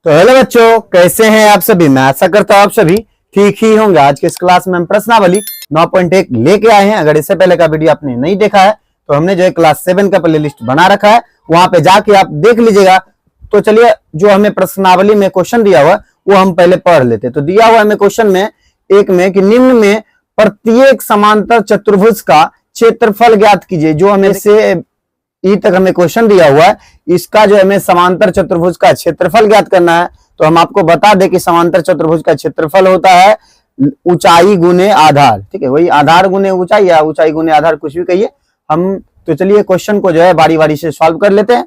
तो हेलो बच्चों, कैसे हैं आप सभी। मैं आशा करता हूं आप सभी ठीक ही होंगे। आज के इस क्लास में हम प्रश्नावली 9.1 लेके आए हैं। अगर इससे पहले का वीडियो आपने नहीं देखा है तो हमने जो है क्लास 7 का प्ले लिस्ट बना रखा है, वहां पे जाके आप देख लीजिएगा। तो चलिए, जो हमें प्रश्नावली में क्वेश्चन दिया हुआ वो हम पहले पढ़ लेते। तो दिया हुआ हमें क्वेश्चन में एक में कि निम्न में प्रत्येक समांतर चतुर्भुज का क्षेत्रफल ज्ञात कीजिए। जो हमें से ई तक हमें क्वेश्चन दिया हुआ है, इसका जो हमें समांतर चतुर्भुज का क्षेत्रफल ज्ञात करना है। तो हम आपको बता दें कि समांतर चतुर्भुज का क्षेत्रफल होता है ऊंचाई गुने आधार। ठीक है, वही आधार गुने ऊंचाई या ऊंचाई गुने आधार, कुछ भी कहिए हम। तो चलिए क्वेश्चन को जो है बारी बारी से सॉल्व कर लेते हैं।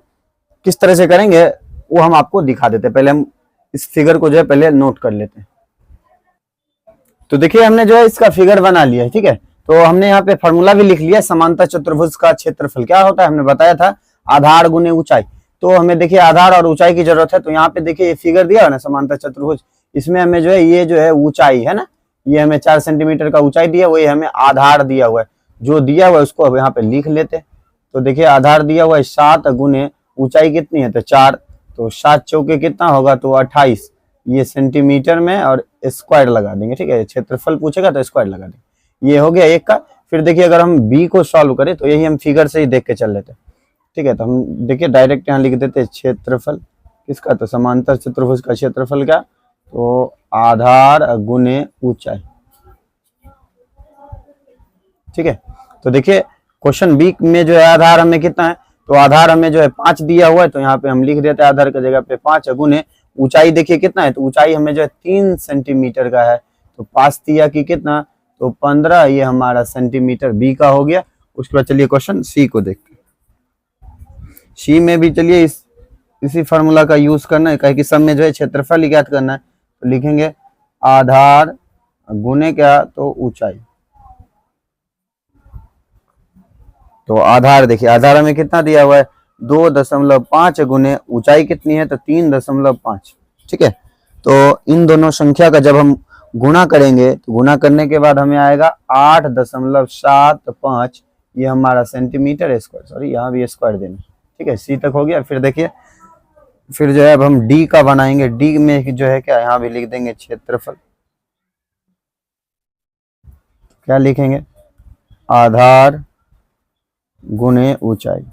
किस तरह से करेंगे वो हम आपको दिखा देते हैं। पहले हम इस फिगर को जो है पहले नोट कर लेते हैं। तो देखिए, हमने जो है इसका फिगर बना लिया है। ठीक है, तो हमने यहाँ पे फॉर्मूला भी लिख लिया। समांतर चतुर्भुज का क्षेत्रफल क्या होता है हमने बताया था, आधार गुने ऊंचाई। तो हमें देखिए आधार और ऊंचाई की जरूरत है। तो यहाँ पे देखिए ये फिगर दिया है ना समांतर चतुर्भुज, इसमें हमें जो है ये जो है ऊंचाई है ना, ये हमें 4 सेंटीमीटर का ऊंचाई दिया, वही हमें आधार दिया हुआ है। जो दिया हुआ है उसको अब यहाँ पे लिख लेते हैं। तो देखिए आधार दिया हुआ है 7 गुने ऊंचाई कितनी है तो 4, तो 7 चौके कितना होगा तो 28। ये सेंटीमीटर में और स्क्वायर लगा देंगे। ठीक है, क्षेत्रफल पूछेगा तो स्क्वायर लगा देंगे। ये हो गया एक का। फिर देखिए अगर हम बी को सॉल्व करें तो यही हम फिगर से ही देख के चल लेते हैं। ठीक है, तो हम देखिए डायरेक्ट यहाँ लिख देते हैं क्षेत्रफल किसका, तो समांतर चतुर्भुज का क्षेत्रफल क्या, तो आधार गुने ऊंचाई। ठीक है, तो देखिए क्वेश्चन बी में जो है आधार हमें कितना है, तो आधार हमें जो है 5 दिया हुआ है। तो यहाँ पे हम लिख देते हैं आधार की जगह पे 5 गुने ऊंचाई। देखिए कितना है, तो ऊंचाई हमें जो है 3 सेंटीमीटर का है। तो 5 दिया कि कितना, तो 15, ये हमारा सेंटीमीटर बी का हो गया। उसके बाद चलिए क्वेश्चन सी को देखते हैं। सी में भी चलिए इसी फार्मूला का यूज करना है, कहे कि सब में जो है क्षेत्रफल ज्ञात करना है। तो लिखेंगे आधार गुने क्या, तो ऊंचाई। तो आधार देखिए आधार हमें कितना दिया हुआ है 2.5 गुने ऊंचाई कितनी है तो 3.5। ठीक है, तो इन दोनों संख्या का जब हम गुणा करेंगे तो गुणा करने के बाद हमें आएगा 8.75, ये हमारा सेंटीमीटर स्क्वायर। सॉरी, यहाँ भी स्क्वायर देना। ठीक है, सी तक हो गया। फिर देखिए फिर जो है अब हम डी का बनाएंगे। डी में जो है क्या, यहाँ भी लिख देंगे क्षेत्रफल। क्या लिखेंगे, आधार गुने ऊंचाई।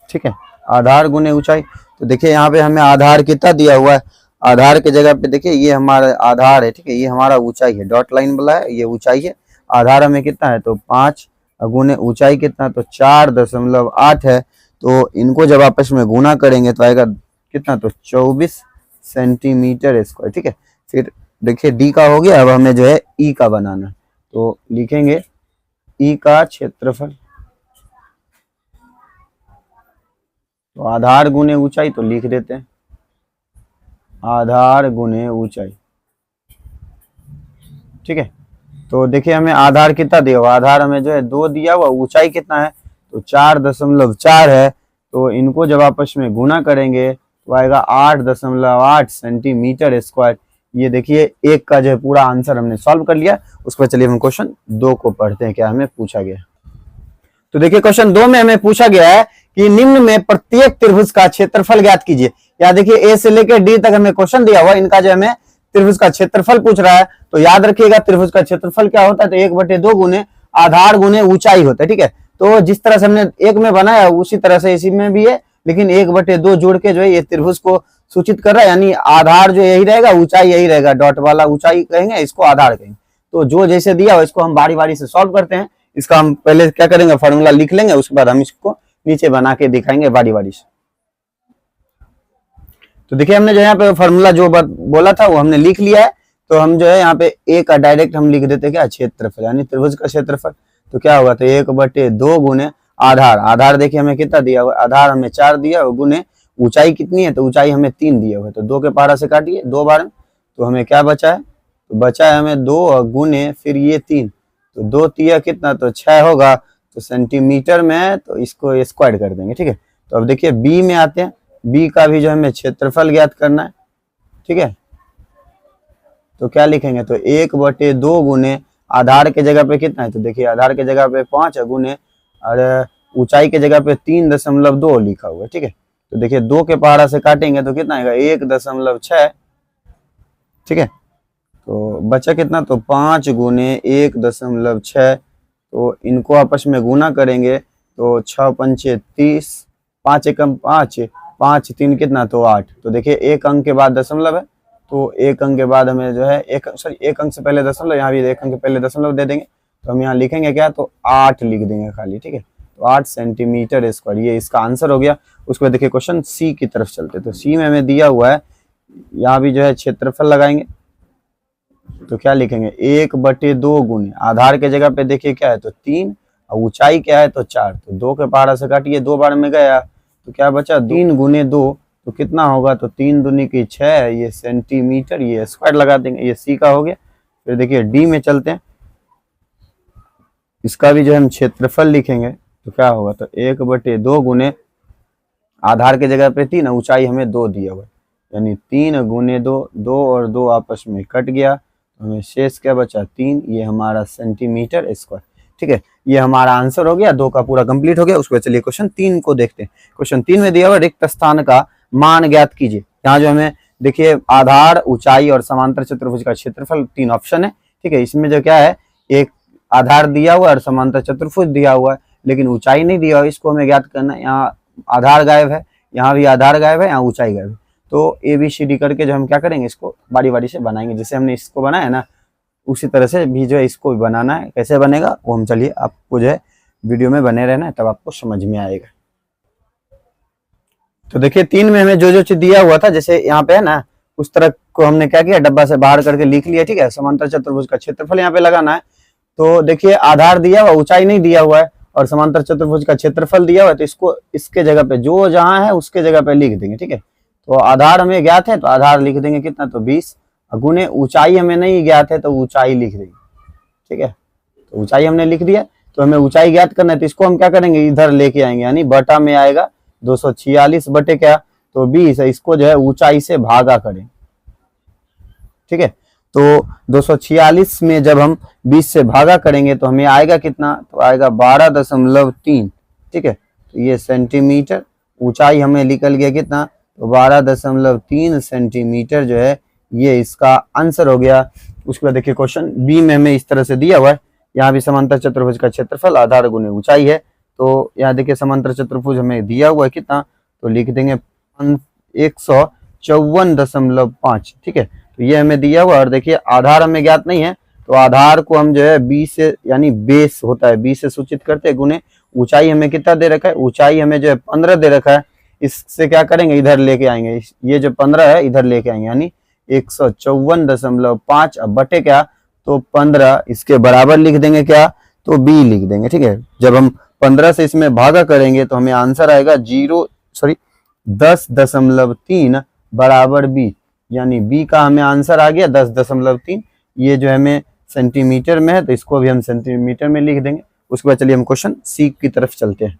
ठीक है, आधार गुने ऊंचाई। तो देखिए यहाँ पे हमें आधार कितना दिया हुआ है, आधार की जगह पे देखिए ये हमारा आधार है। ठीक है, ये हमारा ऊंचाई है, डॉट लाइन वाला है, ये ऊंचाई है। आधार हमें कितना है तो 5 गुने ऊंचाई कितना, तो 4.8 है। तो इनको जब आपस में गुना करेंगे तो आएगा कितना, तो 24 सेंटीमीटर स्क्वायर। ठीक है, फिर देखिए डी का हो गया। अब हमें जो है ई का बनाना है। तो लिखेंगे ई का क्षेत्रफल। तो आधार गुने ऊंचाई, तो लिख देते हैं आधार गुने ऊंचाई। ठीक है, तो देखिए हमें आधार कितना दिया हुआ, आधार हमें जो है 2 दिया हुआ, ऊंचाई कितना है तो 4.4 है। तो इनको जब आपस में गुना करेंगे तो आएगा 8.8 सेंटीमीटर स्क्वायर। ये देखिए एक का जो है पूरा आंसर हमने सॉल्व कर लिया। उसके बाद चलिए हम क्वेश्चन 2 को पढ़ते हैं, क्या हमें पूछा गया। तो देखिए क्वेश्चन 2 में हमें पूछा गया है कि निम्न में प्रत्येक त्रिभुज का क्षेत्रफल ज्ञात कीजिए। या देखिए ए से लेकर डी तक हमें क्वेश्चन दिया हुआ, इनका जो हमें त्रिभुज का क्षेत्रफल पूछ रहा है। तो याद रखिएगा त्रिभुज का क्षेत्रफल क्या होता है, तो 1/2 गुने आधार गुने ऊंचाई होता है। ठीक है, तो जिस तरह से हमने एक में बनाया उसी तरह से इसी में भी है, लेकिन 1/2 जोड़ के जो है ये त्रिभुज को सूचित कर रहा है। यानी आधार जो यही रहेगा, ऊंचाई यही रहेगा, डॉट वाला ऊंचाई कहेंगे, इसको आधार कहेंगे। तो जो जैसे दिया हो इसको हम बारी बारी से सॉल्व करते हैं। इसका हम पहले क्या करेंगे, फॉर्मूला लिख लेंगे, उसके बाद हम इसको नीचे बना के दिखाएंगे बारी बारी से। तो देखिए हमने जो यहाँ पे फॉर्मूला जो बोला था वो हमने लिख लिया है। तो हम जो है यहाँ पे ए का डायरेक्ट हम लिख देते हैं क्या, क्षेत्रफल, यानी त्रिभुज का क्षेत्रफल। तो क्या होगा, तो 1/2 गुने आधार। आधार देखिए हमें कितना दिया हुआ, आधार हमें 4 दिया हुआ, गुने ऊंचाई कितनी है तो ऊंचाई हमें 3 दिया हुआ है। तो 2 के पारा से काटिए 2 बार में, तो हमें क्या बचा है, तो बचा है हमें 2 गुने फिर ये 3, तो 2 तिया कितना, तो 6 होगा। तो सेंटीमीटर में तो इसको स्क्वायर कर देंगे। ठीक है, तो अब देखिए बी में आते हैं। बी का भी जो हमें क्षेत्रफल ज्ञात करना है। ठीक है, तो क्या लिखेंगे, तो 1/2 गुने आधार के जगह पे कितना है, तो देखिए आधार के जगह पे 5 गुने और ऊंचाई के जगह पे 3.2 लिखा हुआ है। ठीक है, तो देखिए 2 के पहाड़ा से काटेंगे तो कितना आएगा 1.6। ठीक है, तो बचा कितना, तो 5 गुने 1.6। तो इनको आपस में गुना करेंगे तो 6 पंचे 30, 5 एकम 5, 5 3 कितना, तो 8। तो देखिए एक अंक के बाद दशमलव है, तो एक अंक के बाद हमें जो है एक अंक से पहले दशमलव, यहाँ भी एक अंक के पहले दशमलव दे देंगे। तो हम यहाँ लिखेंगे क्या, तो 8 लिख देंगे खाली। ठीक है, तो 8 सेंटीमीटर स्क्वायर, ये इसका आंसर हो गया। उसके बाद देखिए क्वेश्चन सी की तरफ चलते। तो सी में हमें दिया हुआ है, यहाँ भी जो है क्षेत्रफल लगाएंगे। तो क्या लिखेंगे, 1/2 गुने आधार के जगह पे देखिए क्या है, तो 3, और ऊंचाई क्या है, तो 4। तो 2 के पहाड़ा से काटिए, 2 बार में गया, तो क्या बचा 3 गुने 2, तो कितना होगा, तो 3 दूनी की 6, ये सेंटीमीटर, ये स्क्वायर लगा देंगे। ये सी का हो गया। फिर देखिए डी में चलते हैं, इसका भी जो हम क्षेत्रफल लिखेंगे तो क्या होगा, तो 1/2 गुने आधार के जगह पे 3, ऊंचाई हमें 2 दिया हुआ है, यानी 3 गुने 2, 2 और 2 आपस में कट गया, तो हमें शेष क्या बचा 3, ये हमारा सेंटीमीटर स्क्वायर। ठीक है, ये हमारा आंसर हो गया, 2 का पूरा कंप्लीट हो गया। उसके बाद चलिए क्वेश्चन 3 को देखते हैं। क्वेश्चन 3 में दिया हुआ रिक्त स्थान का मान ज्ञात कीजिए। यहाँ जो हमें देखिए आधार, ऊंचाई और समांतर चतुर्भुज का क्षेत्रफल 3 ऑप्शन है। ठीक है, इसमें जो क्या है, एक आधार दिया हुआ है और समांतर चतुर्भुज दिया हुआ है, लेकिन ऊंचाई नहीं दिया हुआ, इसको हमें ज्ञात करना है। यहाँ आधार गायब है, यहाँ भी आधार गायब है, यहाँ ऊंचाई गायब है। तो ABCD करके जो हम क्या करेंगे, इसको बारी बारी से बनाएंगे। जैसे हमने इसको बनाया है ना, उसी तरह से भी जो है इसको भी बनाना है। कैसे बनेगा वो हम, चलिए आपको जो है वीडियो में बने रहना है, तब आपको समझ में आएगा। तो देखिए 3 में हमें जो जो चीज दिया हुआ था, जैसे यहाँ पे है ना, उस तरह को हमने क्या किया, डब्बा से बाहर करके लिख लिया। ठीक है, समांतर चतुर्भुज का क्षेत्रफल यहाँ पे लगाना है। तो देखिए आधार दिया हुआ, ऊंचाई नहीं दिया हुआ है, और समांतर चतुर्भुज का क्षेत्रफल दिया हुआ है, तो इसको इसके जगह पे जो जहां है उसके जगह पे लिख देंगे। ठीक है, तो आधार हमें ज्ञात है, तो आधार लिख देंगे कितना, तो 20, गुने ऊंचाई हमें नहीं ज्ञात है, तो ऊंचाई लिख देंगे। ठीक है, तो ऊंचाई हमने लिख दिया। तो हमें ऊंचाई ज्ञात करना है, तो इसको हम क्या करेंगे, इधर लेके आएंगे, यानी बटा में आएगा 246 बटे क्या, तो 20 है। इसको जो है ऊंचाई से भागा करें। ठीक है, तो 246 में जब हम 20 से भागा करेंगे तो हमें आएगा कितना, तो आएगा 12.3। ठीक है, तो ये सेंटीमीटर, ऊंचाई हमें निकल गया कितना, तो 12.3 सेंटीमीटर जो है, ये इसका आंसर हो गया। उसके बाद देखिए क्वेश्चन बी में हमें इस तरह से दिया हुआ है। यहाँ भी समांतर चतुर्भुज का क्षेत्रफल आधार गुने ऊंचाई है। तो यहाँ देखिए समांतर चतुर्भुज हमें दिया हुआ है कितना, तो लिख देंगे 154.5। ठीक है, तो ये हमें दिया हुआ। और देखिए आधार हमें ज्ञात नहीं है, तो आधार को हम जो है 20 से, यानी बेस होता है 20 से सूचित करते हैं, गुने ऊंचाई हमें कितना दे रखा है, ऊंचाई हमें जो है 15 दे रखा है। इससे क्या करेंगे, इधर लेके आएंगे, ये जो 15 है इधर लेके आएंगे, यानी 154.5 अब बटे क्या, तो 15, इसके बराबर लिख देंगे क्या, तो बी लिख देंगे। ठीक है, जब हम 15 से इसमें भागा करेंगे तो हमें आंसर आएगा 10.3 बराबर बी, यानी बी का हमें आंसर आ गया 10.3। ये जो हमें सेंटीमीटर में है, तो इसको भी हम सेंटीमीटर में लिख देंगे। उसके बाद चलिए हम क्वेश्चन सी की तरफ चलते हैं।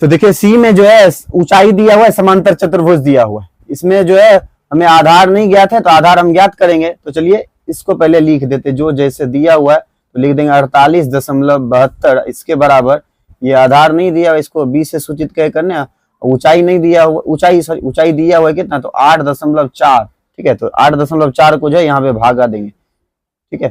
तो देखिए सी में जो है ऊंचाई दिया हुआ है, समांतर चतुर्भुज दिया हुआ है। इसमें जो है हमें आधार नहीं ज्ञात है, तो आधार हम ज्ञात करेंगे। तो चलिए इसको पहले लिख देते, जो जैसे दिया हुआ है तो लिख देंगे 48.72 इसके बराबर। ये आधार नहीं दिया हुआ, इसको 20 से सूचित क्या करना, ऊंचाई नहीं दिया हुआ, ऊंचाई दिया हुआ है कितना, तो 8.4। ठीक है, तो 8.4 को जो है यहाँ पे भागा देंगे। ठीक है,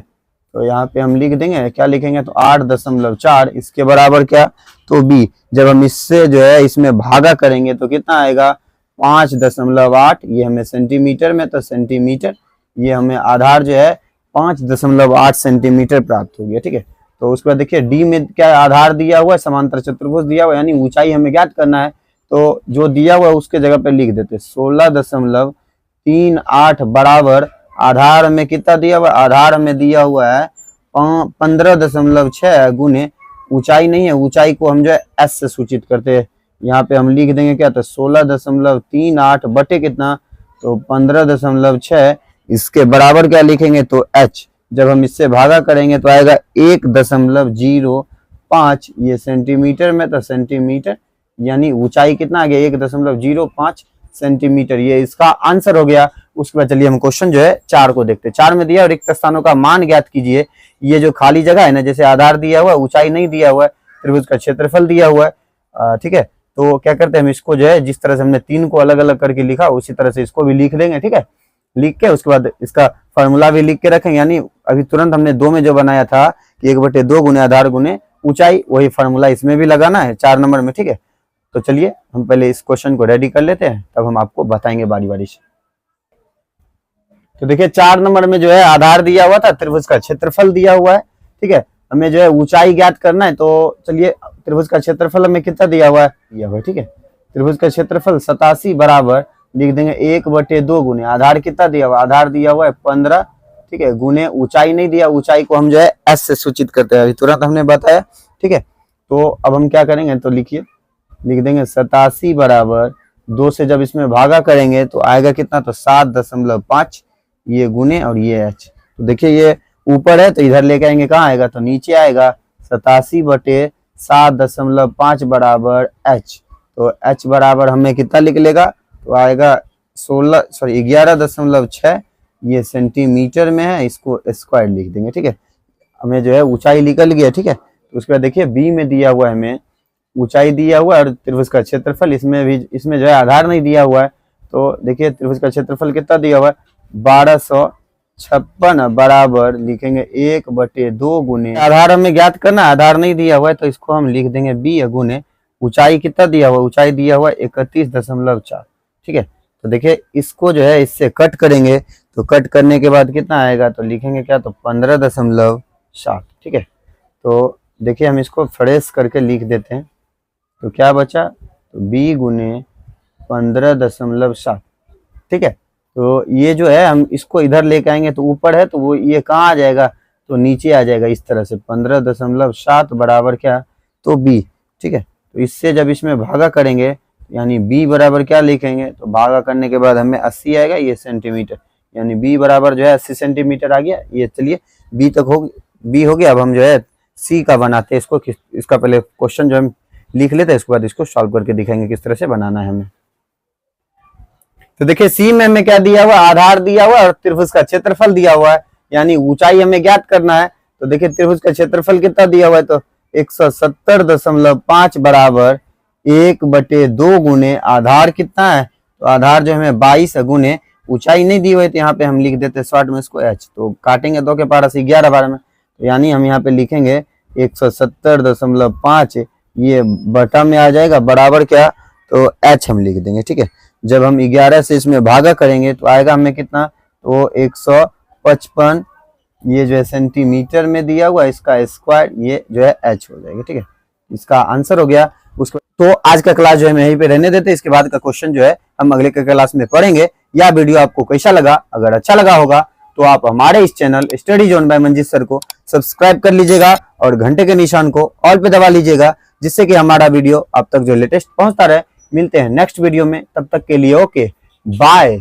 तो यहाँ पे हम लिख देंगे, क्या लिखेंगे, तो 8.4 इसके बराबर क्या, तो बी। जब हम इससे जो है इसमें भागा करेंगे तो कितना आएगा, 5.8। ये हमें सेंटीमीटर में, तो सेंटीमीटर, ये हमें आधार जो है 5.8 सेंटीमीटर प्राप्त हो गया। ठीक है, तो उसके बाद देखिए डी में क्या आधार दिया हुआ है, समांतर चतुर्भुज दिया हुआ है, यानी ऊंचाई हमें ज्ञात करना है। तो जो दिया हुआ है उसके जगह पे लिख देते 16.38 बराबर आधार में कितना दिया हुआ है, आधार में दिया हुआ है 15.6 गुने ऊंचाई नहीं है, ऊंचाई को हम जो है एस से सूचित करते हैं। यहाँ पे हम लिख देंगे क्या, तो 16.38 बटे कितना, तो 15.6 इसके बराबर क्या लिखेंगे, तो एच। जब हम इससे भागा करेंगे तो आएगा 1.05। ये सेंटीमीटर में, तो सेंटीमीटर, यानी ऊंचाई कितना आ गया, 1.05 सेंटीमीटर। ये इसका आंसर हो गया। उसके बाद चलिए हम क्वेश्चन जो है 4 को देखते हैं। 4 में दिया रिक्त स्थानों का मान ज्ञात कीजिए। ये जो खाली जगह है ना, जैसे आधार दिया हुआ है, ऊंचाई नहीं दिया हुआ है, त्रिभुज का क्षेत्रफल दिया हुआ है। ठीक है, तो क्या करते हैं हम इसको जो है जिस तरह से हमने 3 को अलग अलग करके लिखा उसी तरह से इसको भी लिख देंगे, ठीक है। लिख के उसके बाद इसका फार्मूला भी लिख के रखेंगे, यानी अभी तुरंत हमने 2 में जो बनाया था कि 1/2 गुने आधार गुने ऊंचाई, वही फार्मूला इसमें भी लगाना है 4 नंबर में, ठीक है। तो चलिए हम पहले इस क्वेश्चन को रेडी कर लेते हैं, तब हम आपको बताएंगे बारी बारी से। तो देखिए 4 नंबर में जो है आधार दिया हुआ था, त्रिभुज का क्षेत्रफल दिया हुआ है, ठीक है। हमें जो है ऊंचाई ज्ञात करना है, तो चलिए त्रिभुज का क्षेत्रफल हमें कितना दिया हुआ है, ठीक है। त्रिभुज का क्षेत्रफल 87 बराबर लिख देंगे 1/2 गुने आधार कितना दिया हुआ, आधार दिया हुआ है 15, ठीक है, गुने ऊंचाई नहीं दिया, ऊंचाई को हम जो है एस से सूचित करते हैं, अभी तुरंत हमने बताया, ठीक है। तो अब हम क्या करेंगे, तो लिखिए, लिख देंगे 87 बराबर 2 से जब इसमें भागा करेंगे तो आएगा कितना, तो 7.5, ये गुने और ये एच। तो देखिए ये ऊपर है तो इधर लेके आएंगे, कहाँ आएगा, तो नीचे आएगा 87/7.5 बराबर एच। तो एच बराबर हमें कितना लिख लेगा, तो आएगा 11.6, ये सेंटीमीटर में है, इसको स्क्वायर लिख देंगे, ठीक है। हमें जो है ऊंचाई निकल गया, ठीक है। तो उसके बाद देखिए बी में दिया हुआ है हमें ऊंचाई दिया हुआ है और त्रिभुज का क्षेत्रफल, इसमें जो है आधार नहीं दिया हुआ है। तो देखिए त्रिभुज का क्षेत्रफल कितना दिया हुआ है, 1256 बराबर लिखेंगे 1/2 गुने आधार हमें ज्ञात करना, आधार नहीं दिया हुआ है तो इसको हम लिख देंगे बी गुने ऊंचाई कितना दिया हुआ, ऊंचाई दिया हुआ 31.4, ठीक है। तो देखिए इसको जो है इससे कट करेंगे, तो कट करने के बाद कितना आएगा, तो लिखेंगे क्या, तो 15.7, ठीक है। तो देखिए हम इसको फ्रेश करके लिख देते हैं, तो क्या बचा, तो b गुने 15.7, ठीक है। तो ये जो है हम इसको इधर लेके आएंगे तो ऊपर है तो वो ये कहाँ आ जाएगा, तो नीचे आ जाएगा इस तरह से, 15.7 बराबर क्या, तो b, ठीक है। तो इससे जब इसमें भागा करेंगे यानी b बराबर क्या लिखेंगे, तो भागा करने के बाद हमें 80 आएगा, ये सेंटीमीटर, यानी b बराबर जो है 80 सेंटीमीटर आ गया। ये चलिए b तक b हो गया। अब हम जो है c का बनाते हैं इसको, इसका पहले क्वेश्चन जो हम लिख लेते हैं, इसके बाद इसको सॉल्व करके दिखाएंगे किस तरह से बनाना है हमें। तो देखिए सी में हमें क्या दिया हुआ, आधार दिया हुआ और त्रिभुज का क्षेत्रफल दिया हुआ है, यानी ऊंचाई हमें ज्ञात करना है। तो देखिए त्रिभुज का क्षेत्रफल कितना दिया हुआ है, तो 170.5 बराबर 1/2 गुने आधार कितना है, तो आधार जो हमें 22 गुने ऊंचाई नहीं दी हुई है, तो यहाँ पे हम लिख देते हैं शॉर्ट में इसको एच। तो काटेंगे 2 के पारा से 11 बार में, तो यानी हम यहाँ पे लिखेंगे 170.5, ये बटा में आ जाएगा बराबर क्या, तो एच हम लिख देंगे, ठीक है। जब हम 11 से इसमें भागा करेंगे तो आएगा हमें कितना, तो 155, ये जो है सेंटीमीटर में दिया हुआ, इसका स्क्वायर, ये जो है एच हो जाएगा, ठीक है। इसका आंसर हो गया। उसको तो आज का क्लास जो है हम यहीं पे रहने देते हैं, इसके बाद का क्वेश्चन जो है हम अगले के क्लास में पढ़ेंगे। यह वीडियो आपको कैसा लगा, अगर अच्छा लगा होगा तो आप हमारे इस channel study zone by Manjeet sir को सब्सक्राइब कर लीजिएगा और घंटे के निशान को ऑल पे दबा लीजिएगा, जिससे कि हमारा वीडियो आप तक जो लेटेस्ट पहुंचता रहे। मिलते हैं नेक्स्ट वीडियो में, तब तक के लिए ओके बाय।